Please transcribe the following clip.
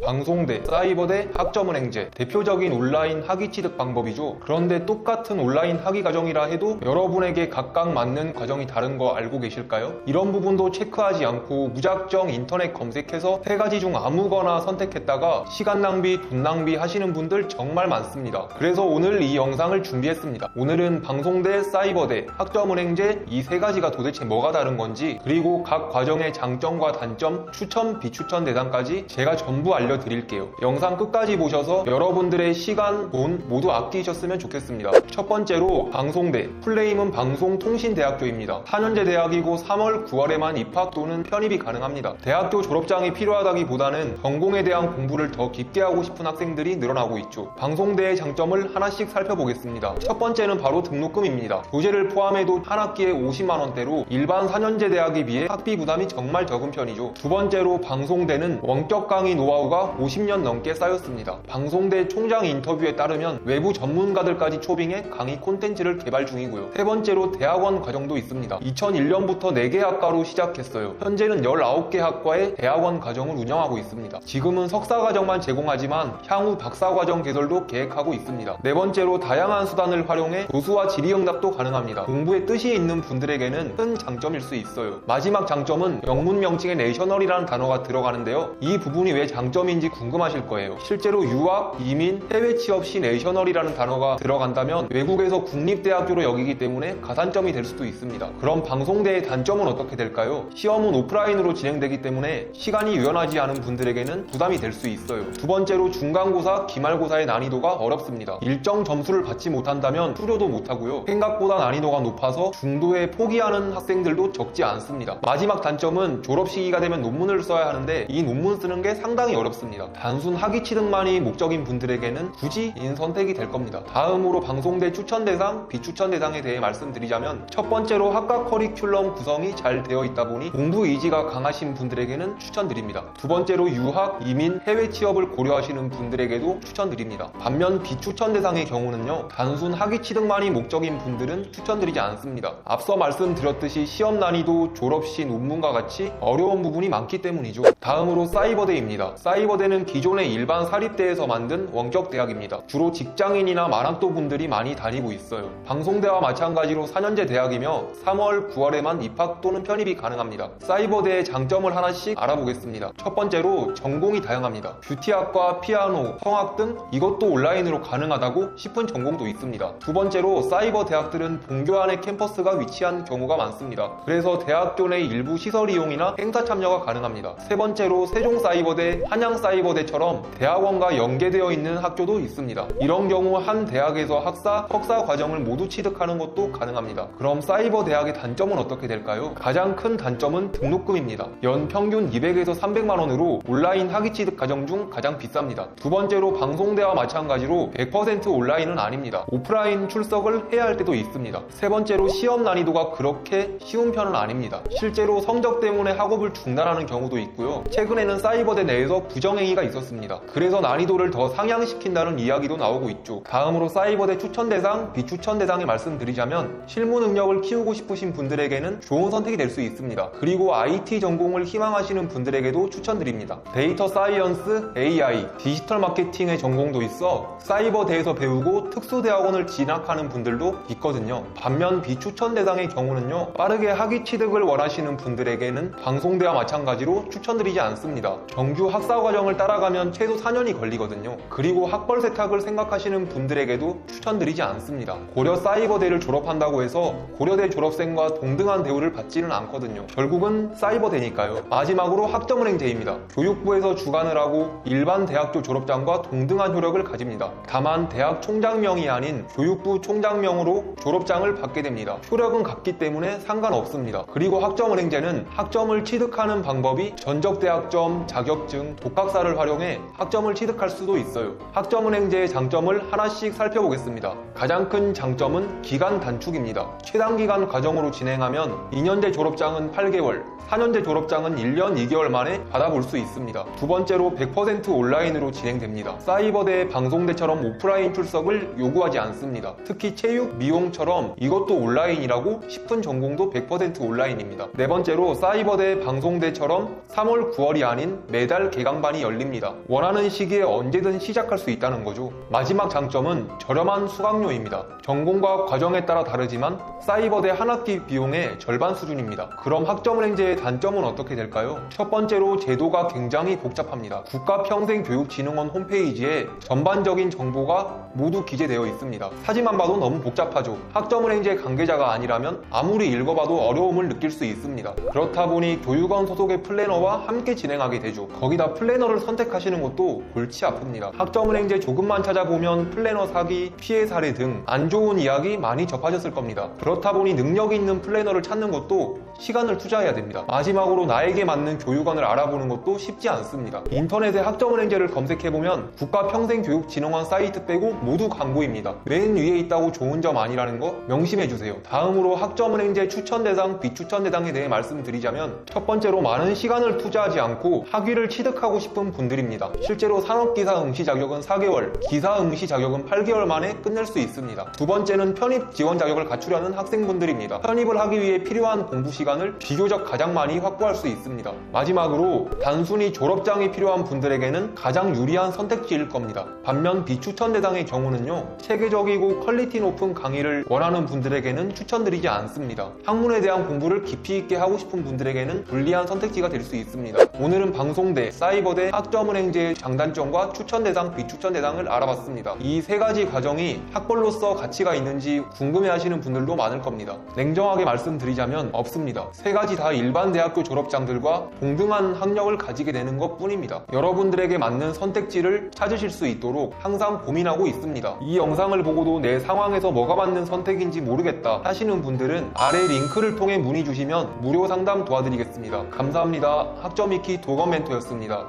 방송대, 사이버대, 학점은행제 대표적인 온라인 학위 취득 방법이죠. 그런데 똑같은 온라인 학위 과정이라 해도 여러분에게 각각 맞는 과정이 다른 거 알고 계실까요? 이런 부분도 체크하지 않고 무작정 인터넷 검색해서 세 가지 중 아무거나 선택했다가 시간 낭비, 돈 낭비 하시는 분들 정말 많습니다. 그래서 오늘 이 영상을 준비했습니다. 오늘은 방송대, 사이버대, 학점은행제 이 세 가지가 도대체 뭐가 다른 건지, 그리고 각 과정의 장점과 단점, 추천, 비추천 대상까지 제가 전부 알려드릴게요. 영상 끝까지 보셔서 여러분들의 시간, 돈 모두 아끼셨으면 좋겠습니다. 첫 번째로 방송대, 풀네임은 방송통신대학교입니다. 4년제 대학이고 3월, 9월에만 입학 또는 편입이 가능합니다. 대학교 졸업장이 필요하다기보다는 전공에 대한 공부를 더 깊게 하고 싶은 학생들이 늘어나고 있죠. 방송대의 장점을 하나씩 살펴보겠습니다. 첫 번째는 바로 등록금입니다. 교재를 포함해도 한 학기에 50만원대로 일반 4년제 대학에 비해 학비 부담이 정말 적은 편이죠. 두 번째로 방송대는 원격 강의 노하우가 50년 넘게 쌓였습니다. 방송대 총장 인터뷰에 따르면 외부 전문가들까지 초빙해 강의 콘텐츠를 개발 중이고요. 세 번째로 대학원 과정도 있습니다. 2001년부터 4개 학과로 시작했어요. 현재는 19개 학과의 대학원 과정을 운영하고 있습니다. 지금은 석사 과정만 제공하지만 향후 박사 과정 개설도 계획하고 있습니다. 네 번째로 다양한 수단을 활용해 교수와 질의응답도 가능합니다. 공부에 뜻이 있는 분들에게는 큰 장점일 수 있어요. 마지막 장점은 영문 명칭에 내셔널이라는 단어가 들어가는데요. 이 부분이 왜 장점인지 궁금하실 거예요. 실제로 유학, 이민, 해외 취업 시 내셔널이라는 단어가 들어간다면 외국에서 국립대학교로 여기기 때문에 가산점이 될 수도 있습니다. 그럼 방송대의 단점은 어떻게 될까요? 시험은 오프라인으로 진행되기 때문에 시간이 유연하지 않은 분들에게는 부담이 될 수 있어요. 두 번째로 중간고사, 기말고사의 난이도가 어렵습니다. 일정 점수를 받지 못한다면 수료도 못하고요. 생각보다 난이도가 높아서 중도에 포기하는 학생들도 적지 않습니다. 마지막 단점은 졸업 시기가 되면 논문을 써야 하는데 이 논문 쓰는 게 상당히 어렵습니다. 단순 학위 취득만이 목적인 분들에게는 굳이인 선택이 될 겁니다. 다음으로 방송대 추천 대상, 비추천 대상에 대해 말씀드리자면 첫 번째로 학과 커리큘럼 구성이 잘 되어 있다 보니 공부 의지가 강하신 분들에게는 추천드립니다. 두 번째로 유학, 이민, 해외 취업을 고려하시는 분들에게도 추천드립니다. 반면 비추천 대상의 경우는요, 단순 학위 취득만이 목적인 분들은 추천드리지 않습니다. 앞서 말씀드렸듯이 시험 난이도, 졸업 시 논문과 같이 어려운 부분이 많기 때문이죠. 다음으로 사이버대입니다. 사이버대는 기존의 일반 사립대에서 만든 원격 대학입니다. 주로 직장인이나 만학도 분들이 많이 다니고 있어요. 방송대와 마찬가지로 4년제 대학이며 3월, 9월에만 입학 또는 편입이 가능합니다. 사이버대의 장점을 하나씩 알아보겠습니다. 첫 번째로 전공이 다양합니다. 뷰티학과, 피아노, 성악 등 이것도 온라인으로 가능하다고 싶은 전공도 있습니다. 두 번째로 사이버 대학들은 본교 안에 캠퍼스가 위치한 경우가 많습니다. 그래서 대학교 내 일부 시설 이용이나 행사 참여가 가능합니다. 세 번째로 세종사이버대, 한양사이버대처럼 대학원과 연계되어 있는 학교도 있습니다. 이런 경우 한 대학에서 학사, 석사 과정을 모두 취득하는 것도 가능합니다. 그럼 사이버 대학의 단점은 어떻게 될까요? 가장 큰 단점은 등록금입니다. 연 평균 200에서 300만원으로 온라인 학위 취득 과정 중 가장 비쌉니다. 두 번째로 방송대와 마찬가지로 100% 온라인은 아닙니다. 오프라인 출석을 해야 할 때도 있습니다. 세 번째로 시험 난이도가 그렇게 쉬운 편은 아닙니다. 실제로 성적 때문에 학업을 중단하는 경우도 있고요. 최근에는 사이버대 내에서 부정행위가 있었습니다. 그래서 난이도를 더 상향시킨다는 이야기도 나오고 있죠. 다음으로 사이버대 추천 대상, 비추천 대상에 말씀드리자면 실무 능력을 키우고 싶으신 분들에게는 좋은 선택이 될 수 있습니다. 그리고 IT 전공을 희망하시는 분들에게도 추천드립니다. 데이터 사이언스, AI, 디지털 마케팅의 전공도 있어 사이버대에서 배우고 특수대학원을 진학하는 분들도 있거든요. 반면 비추천 대상의 경우는요, 빠르게 학위 취득을 원하시는 분들에게는 방송대와 마찬가지로 추천드리지 않습니다. 정규 학사 과정을 따라가면 최소 4년이 걸리거든요. 그리고 학벌 세탁을 생각하시는 분들에게도 추천드리지 않습니다. 고려 사이버대를 졸업한다고 해서 고려대 졸업생과 동등한 대우를 받지는 않거든요. 결국은 사이버대니까요. 마지막으로 학점은행제입니다. 교육부에서 주관을 하고 일반 대학교 졸업장과 동등한 효력을 가집니다. 다만 대학 총장명이 아닌 교육부 총장명으로 졸업장을 받게 됩니다. 효력은 같기 때문에 상관없습니다. 그리고 학점은행제는 학점을 취득하는 방법이 전적대학점, 자격증, 독학사를 활용해 학점을 취득할 수도 있어요. 학점은행제의 장점을 하나씩 살펴보겠습니다. 가장 큰 장점은 기간 단축입니다. 최단기간 과정으로 진행하면 2년제 졸업장은 8개월, 4년제 졸업장은 1년 2개월 만에 받아볼 수 있습니다. 두 번째로 100% 온라인으로 진행됩니다. 사이버대, 방송대처럼 오프라인 출석을 요구하지 않습니다. 특히 체육, 미용처럼 이것도 온라인이라고 싶은 전공도 100% 온라인입니다. 네 번째로 사이버대, 방송대처럼 3월, 9월이 아닌 매달 개강반이 학과만이 열립니다. 원하는 시기에 언제든 시작할 수 있다는 거죠. 마지막 장점은 저렴한 수강료입니다. 전공과 과정에 따라 다르지만 사이버대 한 학기 비용의 절반 수준입니다. 그럼 학점은행제의 단점은 어떻게 될까요? 첫 번째로 제도가 굉장히 복잡합니다. 국가평생교육진흥원 홈페이지에 전반적인 정보가 모두 기재되어 있습니다. 사진만 봐도 너무 복잡하죠. 학점은행제 관계자가 아니라면 아무리 읽어봐도 어려움을 느낄 수 있습니다. 그렇다 보니 교육원 소속의 플래너와 함께 진행하게 되죠. 거기다 플래너를 선택하시는 것도 골치 아픕니다. 학점은행제 조금만 찾아보면 플래너 사기, 피해 사례 등 안 좋은 이야기 많이 접하셨을 겁니다. 그렇다 보니 능력이 있는 플래너를 찾는 것도 시간을 투자해야 됩니다. 마지막으로 나에게 맞는 교육원을 알아보는 것도 쉽지 않습니다. 인터넷에 학점은행제를 검색해보면 국가평생교육진흥원 사이트 빼고 모두 광고입니다. 맨 위에 있다고 좋은 점 아니라는 거 명심해주세요. 다음으로 학점은행제 추천대상, 비추천대상에 대해 말씀드리자면 첫 번째로 많은 시간을 투자하지 않고 학위를 취득하고 싶은 분들입니다. 실제로 산업기사 응시 자격은 4개월, 기사 응시 자격은 8개월 만에 끝낼 수 있습니다. 두 번째는 편입 지원 자격을 갖추려는 학생분들입니다. 편입을 하기 위해 필요한 공부 시간을 비교적 가장 많이 확보할 수 있습니다. 마지막으로 단순히 졸업장이 필요한 분들에게는 가장 유리한 선택지일 겁니다. 반면 비추천 대상의 경우는요, 체계적이고 퀄리티 높은 강의를 원하는 분들에게는 추천드리지 않습니다. 학문에 대한 공부를 깊이 있게 하고 싶은 분들에게는 불리한 선택지가 될 수 있습니다. 오늘은 방송대, 사이버대, 학점은행제의 장단점과 추천대상, 비추천대상을 알아봤습니다. 이 세 가지 과정이 학벌로서 가치가 있는지 궁금해하시는 분들도 많을 겁니다. 냉정하게 말씀드리자면 없습니다. 세 가지 다 일반 대학교 졸업장들과 동등한 학력을 가지게 되는 것 뿐입니다. 여러분들에게 맞는 선택지를 찾으실 수 있도록 항상 고민하고 있습니다. 이 영상을 보고도 내 상황에서 뭐가 맞는 선택인지 모르겠다 하시는 분들은 아래 링크를 통해 문의 주시면 무료 상담 도와드리겠습니다. 감사합니다. 학점익히 도건 멘토였습니다.